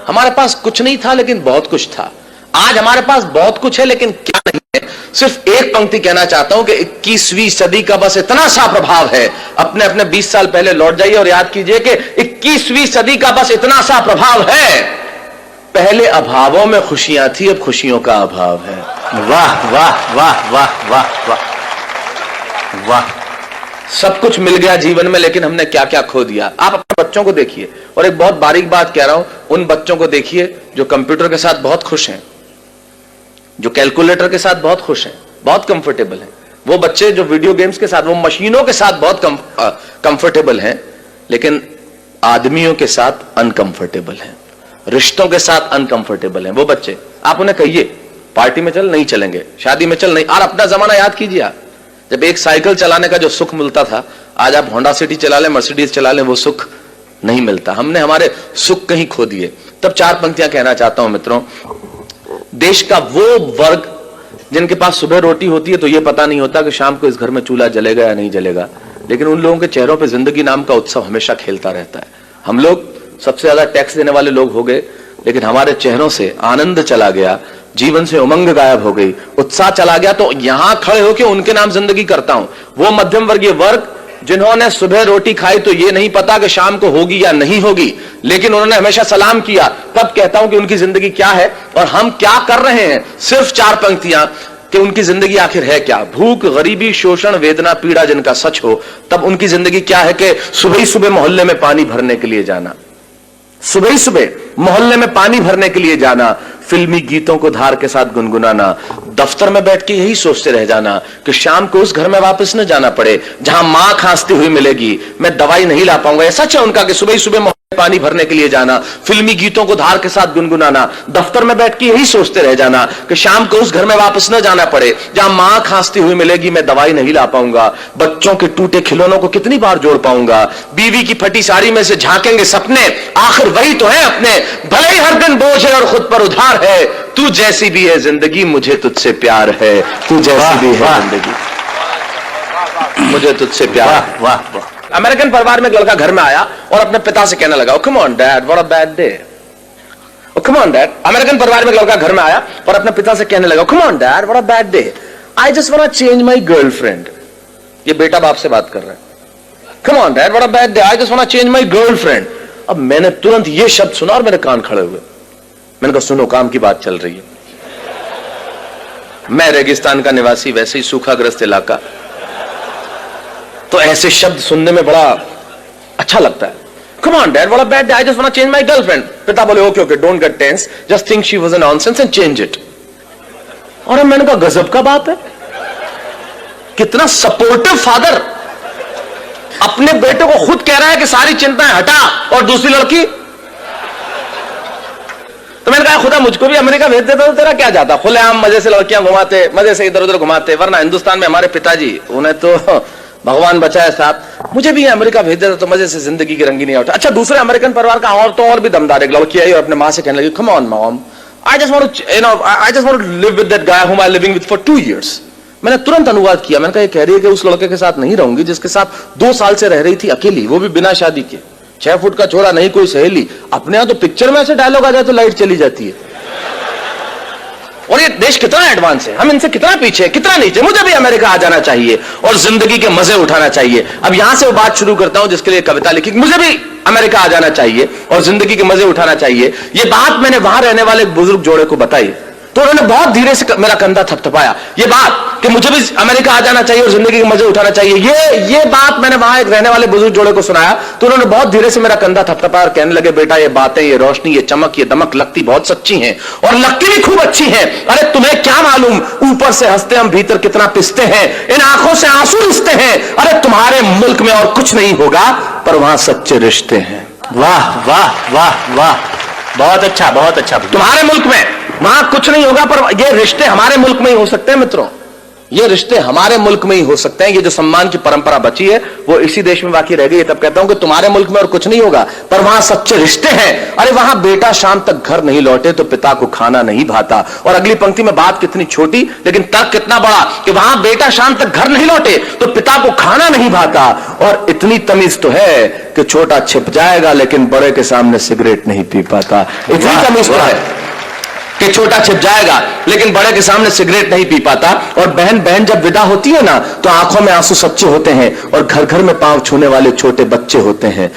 हमारे पास कुछ नहीं था लेकिन बहुत कुछ था। आज हमारे पास बहुत कुछ है लेकिन क्या नहीं है। सिर्फ एक पंक्ति कहना चाहता हूं कि 21वीं सदी का बस इतना सा प्रभाव है। अपने अपने 20 साल पहले लौट जाइए और याद कीजिए कि 21वीं सदी का बस इतना सा प्रभाव है। पहले अभावों में खुशियां थी, अब खुशियों का अभाव है। वाह वाह वाह वाह वाह वाह वाह। सब कुछ मिल गया जीवन में, लेकिन हमने क्या क्या खो दिया। आप अपने बच्चों को देखिए, और एक बहुत बारीक बात कह रहा हूं, उन बच्चों को देखिए जो कंप्यूटर के साथ बहुत खुश हैं, जो कैलकुलेटर के साथ बहुत खुश हैं, बहुत कंफर्टेबल हैं। वो बच्चे जो वीडियो गेम्स के साथ, वो मशीनों के साथ बहुत कंफर्टेबल हैं, लेकिन आदमियों के साथ अनकंफर्टेबल हैं, रिश्तों के साथ अनकंफर्टेबल हैं। वो बच्चे, आप उन्हें कहिए पार्टी में चल, नहीं चलेंगे, शादी में चल, नहीं। और अपना जमाना याद कीजिए आप, जब एक साइकिल चलाने का जो सुख मिलता था, आज आप होंडा सिटी चला लें, मर्सिडीज चला लें, वो सुख नहीं मिलता। हमने हमारे सुख कहीं खो दिए। तब 4 पंक्तियां कहना चाहता हूं मित्रों। देश का वो वर्ग जिनके पास सुबह रोटी होती है तो यह पता नहीं होता कि शाम को इस घर में चूल्हा जलेगा या नहीं जलेगा, लेकिन उन लोगों के चेहरों पर जिंदगी नाम का उत्सव हमेशा खेलता रहता है। हम लोग सबसे ज्यादा टैक्स देने वाले लोग हो गए, लेकिन हमारे चेहरों से आनंद चला गया, जीवन से उमंग गायब हो गई, उत्साह चला गया। तो यहां खड़े होकर उनके नाम जिंदगी करता हूं। वो मध्यम वर्गीय वर्ग जिन्होंने सुबह रोटी खाई तो ये नहीं पता कि शाम को होगी या नहीं होगी, लेकिन उन्होंने हमेशा सलाम किया, तब कहता हूं कि उनकी जिंदगी क्या है और हम क्या कर रहे हैं। सिर्फ 4 पंक्तियां कि उनकी जिंदगी आखिर है क्या। भूख, गरीबी, शोषण, वेदना, पीड़ा जिनका सच हो, तब उनकी जिंदगी क्या है कि सुबह ही सुबह मोहल्ले में पानी भरने के लिए जाना, सुबह ही सुबह मोहल्ले में पानी भरने के लिए जाना, फिल्मी गीतों को धार के साथ गुनगुनाना, दफ्तर में बैठ के यही सोचते रह जाना कि शाम को उस घर में वापस न जाना पड़े जहां मां खांसती हुई मिलेगी, मैं दवाई नहीं ला पाऊंगा। ऐसा है उनका कि सुबह ही सुबह पानी भरने के लिए जाना, फिल्मी गीतों को धार के साथ गुनगुनाना, दफ्तर में बैठ के यही सोचते रह जाना कि शाम को उस घर में वापस न जाना पड़े जहां मां खांसती हुई मिलेगी, मैं दवाई नहीं ला पाऊंगा, बच्चों के टूटे खिलौनों को कितनी बार जोड़ पाऊंगा, बीवी की फटी साड़ी में से झांकेंगे सपने, आखिर वही तो है अपने, भले ही हर दिन बोझ है और खुद पर उधार है, तू जैसी भी है जिंदगी मुझे तुझसे प्यार है, तू जैसी भी है जिंदगी मुझे तुझसे प्यार। वाह वाह। अमेरिकन परिवार में एक लड़का घर में आया और अपने पिता से कहने लगा, come on dad, what a bad day. Come on dad. American परिवार में एक लड़का घर में आया और अपने पिता से कहने लगा, come on dad, what a bad day, I just want to change my girlfriend. ये बेटा बाप से बात कर रहा है। Come on dad, what a bad day, I just want to change my girlfriend. अब मैंने तुरंत ये शब्द सुना और मेरे कान खड़े हुए। मैंने कहा, सुनो, काम की बात चल रही है। मैं रेगिस्तान का निवासी, वैसे ही सूखाग्रस्त इलाका, तो ऐसे शब्द सुनने में बड़ा अच्छा लगता है। Come on dad, what a bad day, I just want to change my girlfriend। पिता बोले, okay okay, don't get tense, just think she was a nonsense and change it। और मैंने कहा, गजब का बात है, कितना सपोर्टिव फादर अपने बेटे को खुद कह रहा है कि सारी चिंताएं हटा, और दूसरी लड़की। तो मैंने कहा, खुदा मुझको भी अमेरिका भेज देता तो तेरा क्या जाता, खुलेआम मजे से लड़कियां घुमाते, मजे से इधर उधर घुमाते, वरना हिंदुस्तान में हमारे पिताजी, उन्हें तो भगवान बचाए साहब, मुझे भी अमेरिका भेज देता तो मजे से जिंदगी की रंगीनी उठा। अच्छा, दूसरे अमेरिकन परिवार का और तो और भी दमदार एक लड़की आई और अपने मां से कहने लगी, come on mom, I just want to, I just want to live with that guy whom I living with for 2 years। मैंने तुरंत अनुवाद किया। मैंने कहा, ये कह रही है कि उस लड़के के साथ नहीं रहूंगी जिसके साथ 2 साल से रह रही थी अकेली, वो भी बिना शादी के, 6 फुट का छोरा, नहीं कोई सहेली। अपने यहां तो पिक्चर में ऐसे डायलॉग आ जाए तो लाइट चली जाती है। और ये देश कितना एडवांस है, हम इनसे कितना पीछे है, कितना नीचे। मुझे भी अमेरिका आ जाना चाहिए और जिंदगी के मजे उठाना चाहिए। अब यहां से वो बात शुरू करता हूं जिसके लिए कविता लिखी, मुझे भी अमेरिका आ जाना चाहिए और जिंदगी के मजे उठाना चाहिए। ये बात मैंने वहां रहने वाले एक बुजुर्ग जोड़े को बताई तो उन्होंने बहुत धीरे से मेरा कंधा थपथपाया। ये बात कि मुझे भी अमेरिका आ जाना चाहिए और जिंदगी के मजे उठाना चाहिए, ये बात मैंने वहां एक रहने वाले बुजुर्ग जोड़े को सुनाया तो उन्होंने बहुत धीरे से मेरा कंधा थपथपाया और कहने लगे, बेटा ये बातें, ये रोशनी, ये चमक, ये दमक लगती बहुत सच्ची हैं और लगती भी खूब अच्छी हैं। अरे तुम्हें क्या मालूम, ऊपर से हंसते हम भीतर कितना पिसते हैं, इन आंखों से आंसू रिश्ते हैं। अरे तुम्हारे मुल्क में और कुछ नहीं होगा पर वहां सच्चे रिश्ते हैं। वाह वाह वाह वाह, बहुत अच्छा, बहुत अच्छा। तुम्हारे मुल्क में वहां कुछ नहीं होगा पर ये रिश्ते हमारे मुल्क में ही हो सकते हैं मित्रों। ये रिश्ते हमारे मुल्क में ही हो सकते हैं। ये जो सम्मान की परंपरा बची है वो इसी देश में बाकी रह गई है। तब कहता हूं कि तुम्हारे मुल्क में और कुछ नहीं होगा, पर वहां सच्चे रिश्ते हैं। अरे वहां बेटा शाम तक घर नहीं लौटे तो पिता को खाना नहीं भाता। और अगली पंक्ति में बात कितनी छोटी लेकिन तर्क कितना बड़ा कि वहां बेटा शाम तक घर नहीं लौटे तो पिता को खाना नहीं भाता। और इतनी तमीज तो है कि छोटा छिप जाएगा लेकिन बड़े के सामने सिगरेट नहीं पी पाता। इतनी तमीज तो है कि छोटा छिप जाएगा लेकिन बड़े के सामने सिगरेट नहीं पी पाता। और बहन बहन जब विदा होती है ना तो आंखों में आंसू सच्चे होते हैं और घर घर में पांव छूने वाले छोटे बच्चे होते हैं।